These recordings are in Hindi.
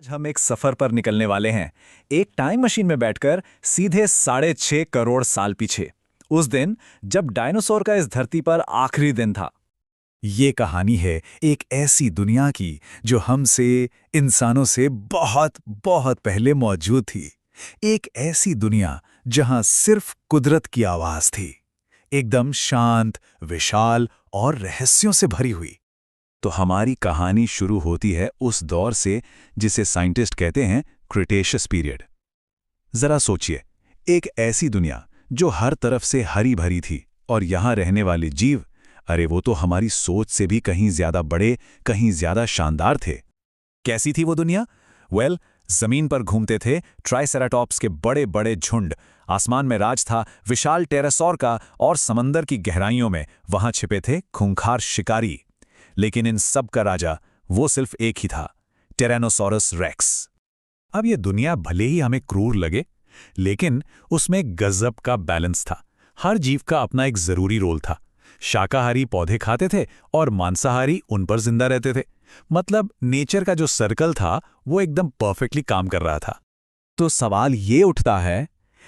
हम एक सफर पर निकलने वाले हैं, एक टाइम मशीन में बैठकर सीधे 6.5 करोड़ साल पीछे, उस दिन जब डायनासोर का इस धरती पर आखिरी दिन था। ये कहानी है एक ऐसी दुनिया की जो हमसे, इंसानों से बहुत बहुत पहले मौजूद थी। एक ऐसी दुनिया जहां सिर्फ कुदरत की आवाज थी, एकदम शांत, विशाल और रहस्यों से भरी हुई। तो हमारी कहानी शुरू होती है उस दौर से जिसे साइंटिस्ट कहते हैं क्रिटेशियस पीरियड। जरा सोचिए, एक ऐसी दुनिया जो हर तरफ से हरी भरी थी और यहां रहने वाले जीव, अरे वो तो हमारी सोच से भी कहीं ज्यादा बड़े, कहीं ज्यादा शानदार थे। कैसी थी वो दुनिया? जमीन पर घूमते थे ट्राइसेराटॉप्स के बड़े बड़े झुंड, आसमान में राज था विशाल टेरासौर का, और समंदर की गहराइयों में वहां छिपे थे खूंखार शिकारी। लेकिन इन सब का राजा वो सिर्फ एक ही था, टिरैनोसॉरस रेक्स। अब ये दुनिया भले ही हमें क्रूर लगे, लेकिन उसमें गजब का बैलेंस था। हर जीव का अपना एक जरूरी रोल था। शाकाहारी पौधे खाते थे और मांसाहारी उन पर जिंदा रहते थे। मतलब नेचर का जो सर्कल था वो एकदम परफेक्टली काम कर रहा था। तो सवाल ये उठता है,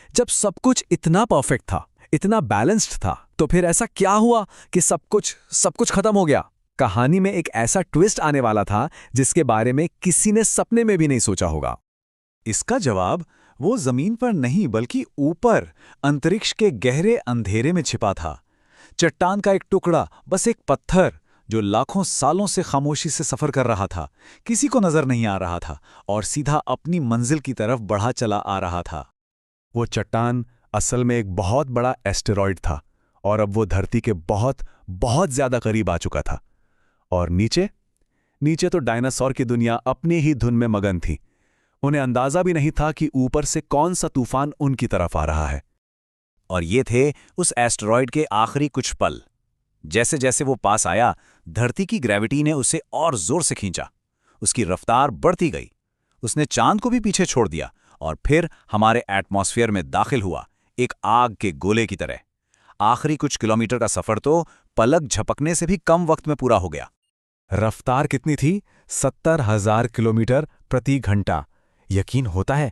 जब सब कुछ इतना परफेक्ट था, इतना बैलेंस्ड था, तो फिर ऐसा क्या हुआ कि सब कुछ खत्म हो गया? कहानी में एक ऐसा ट्विस्ट आने वाला था जिसके बारे में किसी ने सपने में भी नहीं सोचा होगा। इसका जवाब वो जमीन पर नहीं बल्कि ऊपर अंतरिक्ष के गहरे अंधेरे में छिपा था। चट्टान का एक टुकड़ा, बस एक पत्थर जो लाखों सालों से खामोशी से सफर कर रहा था, किसी को नजर नहीं आ रहा था और सीधा अपनी मंजिल की तरफ बढ़ा चला आ रहा था। वो चट्टान असल में एक बहुत बड़ा एस्टेरॉयड था और अब वो धरती के बहुत बहुत ज्यादा करीब आ चुका था। और नीचे तो डायनासोर की दुनिया अपनी ही धुन में मगन थी। उन्हें अंदाजा भी नहीं था कि ऊपर से कौन सा तूफान उनकी तरफ आ रहा है। और ये थे उस एस्टेरॉयड के आखिरी कुछ पल। जैसे जैसे वो पास आया, धरती की ग्रेविटी ने उसे और जोर से खींचा। उसकी रफ्तार बढ़ती गई। उसने चांद को भी पीछे छोड़ दिया और फिर हमारे एटमॉस्फेयर में दाखिल हुआ, एक आग के गोले की तरह। आखिरी कुछ किलोमीटर का सफर तो पलक झपकने से भी कम वक्त में पूरा हो गया। रफ्तार कितनी थी? 70,000 किलोमीटर प्रति घंटा। यकीन होता है?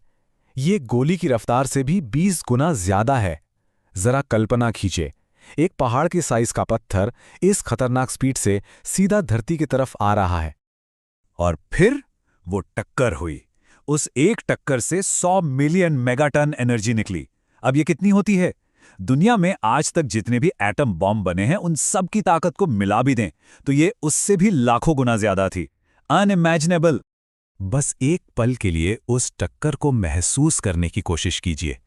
ये गोली की रफ्तार से भी 20 गुना ज्यादा है। जरा कल्पना खींचे, एक पहाड़ के साइज का पत्थर इस खतरनाक स्पीड से सीधा धरती की तरफ आ रहा है। और फिर वो टक्कर हुई। उस एक टक्कर से 100 मिलियन मेगाटन एनर्जी निकली। अब ये कितनी होती है? दुनिया में आज तक जितने भी एटम बॉम्ब बने हैं उन सब की ताकत को मिला भी दें तो ये उससे भी लाखों गुना ज्यादा थी। अनइमेजिनेबल। बस एक पल के लिए उस टक्कर को महसूस करने की कोशिश कीजिए।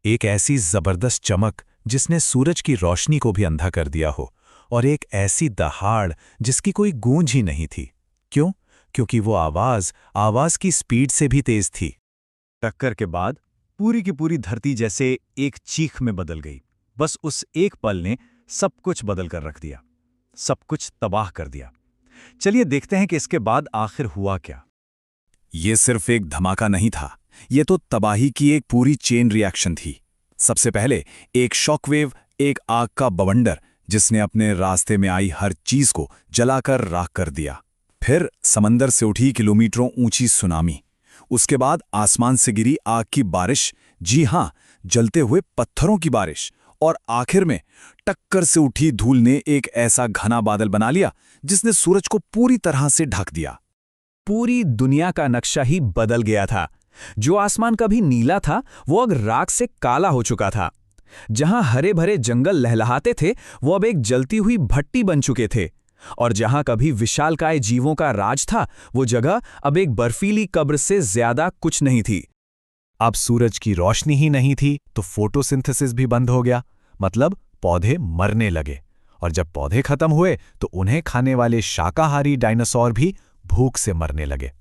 एक ऐसी जबरदस्त चमक जिसने सूरज की रोशनी को भी अंधा कर दिया हो, और एक ऐसी दहाड़ जिसकी कोई गूंज ही नहीं थी। क्यों? क्योंकि वो आवाज की स्पीड से भी तेज थी। टक्कर के बाद पूरी की पूरी धरती जैसे एक चीख में बदल गई। बस उस एक पल ने सब कुछ बदल कर रख दिया, सब कुछ तबाह कर दिया। चलिए देखते हैं कि इसके बाद आखिर हुआ क्या। ये सिर्फ एक धमाका नहीं था, ये तो तबाही की एक पूरी चेन रिएक्शन थी। सबसे पहले एक शॉकवेव, एक आग का बवंडर जिसने अपने रास्ते में आई हर चीज को जलाकर राख कर दिया। फिर समंदर से उठी किलोमीटरों ऊंची सुनामी। उसके बाद आसमान से गिरी आग की बारिश, जी हां, जलते हुए पत्थरों की बारिश। और आखिर में टक्कर से उठी धूल ने एक ऐसा घना बादल बना लिया जिसने सूरज को पूरी तरह से ढक दिया। पूरी दुनिया का नक्शा ही बदल गया था। जो आसमान कभी नीला था वो अब राख से काला हो चुका था। जहां हरे भरे जंगल लहलहाते थे वो अब एक जलती हुई भट्टी बन चुके थे। और जहां कभी विशालकाय जीवों का राज था वो जगह अब एक बर्फीली कब्र से ज्यादा कुछ नहीं थी। अब सूरज की रोशनी ही नहीं थी तो फोटोसिंथेसिस भी बंद हो गया। मतलब पौधे मरने लगे, और जब पौधे खत्म हुए तो उन्हें खाने वाले शाकाहारी डायनासोर भी भूख से मरने लगे।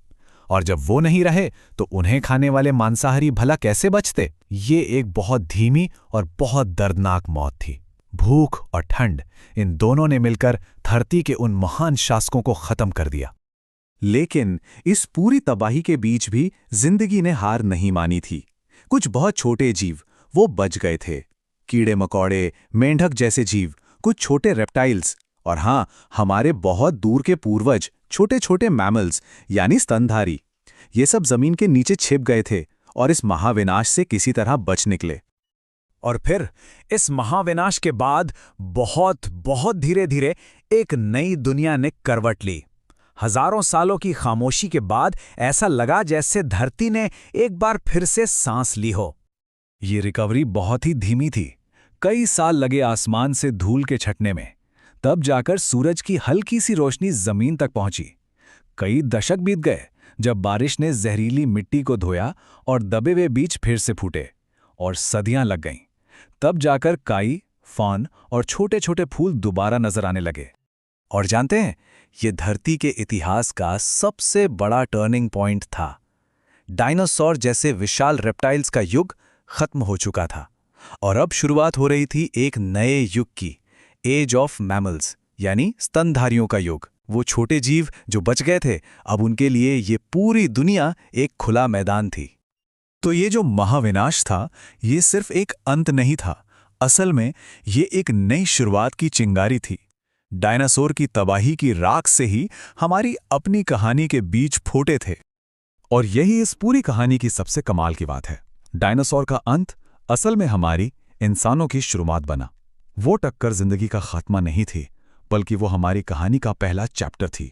और जब वो नहीं रहे तो उन्हें खाने वाले मांसाहारी भला कैसे बचते? ये एक बहुत धीमी और बहुत दर्दनाक मौत थी। भूख और ठंड, इन दोनों ने मिलकर धरती के उन महान शासकों को खत्म कर दिया। लेकिन इस पूरी तबाही के बीच भी जिंदगी ने हार नहीं मानी थी। कुछ बहुत छोटे जीव वो बच गए थे। कीड़े मकोड़े, मेंढक जैसे जीव, कुछ छोटे रेप्टाइल्स, और हां, हमारे बहुत दूर के पूर्वज छोटे छोटे मैमल्स यानी स्तनधारी। ये सब जमीन के नीचे छिप गए थे और इस महाविनाश से किसी तरह बच निकले। और फिर इस महाविनाश के बाद बहुत बहुत धीरे धीरे एक नई दुनिया ने करवट ली। हजारों सालों की खामोशी के बाद ऐसा लगा जैसे धरती ने एक बार फिर से सांस ली हो। ये रिकवरी बहुत ही धीमी थी। कई साल लगे आसमान से धूल के छटने में, तब जाकर सूरज की हल्की सी रोशनी जमीन तक पहुंची। कई दशक बीत गए जब बारिश ने जहरीली मिट्टी को धोया और दबे हुए बीज फिर से फूटे, और सदियां लग गईं। तब जाकर काई, फॉन और छोटे छोटे फूल दोबारा नजर आने लगे। और जानते हैं, ये धरती के इतिहास का सबसे बड़ा टर्निंग पॉइंट था। डायनासोर जैसे विशाल रेप्टाइल्स का युग खत्म हो चुका था और अब शुरुआत हो रही थी एक नए युग की, एज ऑफ मैमल्स, यानी स्तनधारियों का युग। वो छोटे जीव जो बच गए थे, अब उनके लिए ये पूरी दुनिया एक खुला मैदान थी। तो ये जो महाविनाश था, ये सिर्फ एक अंत नहीं था। असल में ये एक नई शुरुआत की चिंगारी थी। डायनासोर की तबाही की राख से ही हमारी अपनी कहानी के बीज फूटे थे। और यही इस पूरी कहानी की सबसे कमाल की बात है। डायनासोर का अंत असल में हमारी, इंसानों की शुरुआत बना। वो टक्कर जिंदगी का खात्मा नहीं थी, बल्कि वो हमारी कहानी का पहला चैप्टर थी।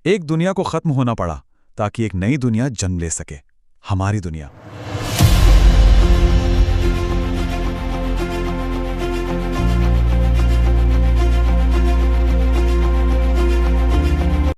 एक दुनिया को खत्म होना पड़ा ताकि एक नई दुनिया जन्म ले सके, हमारी दुनिया।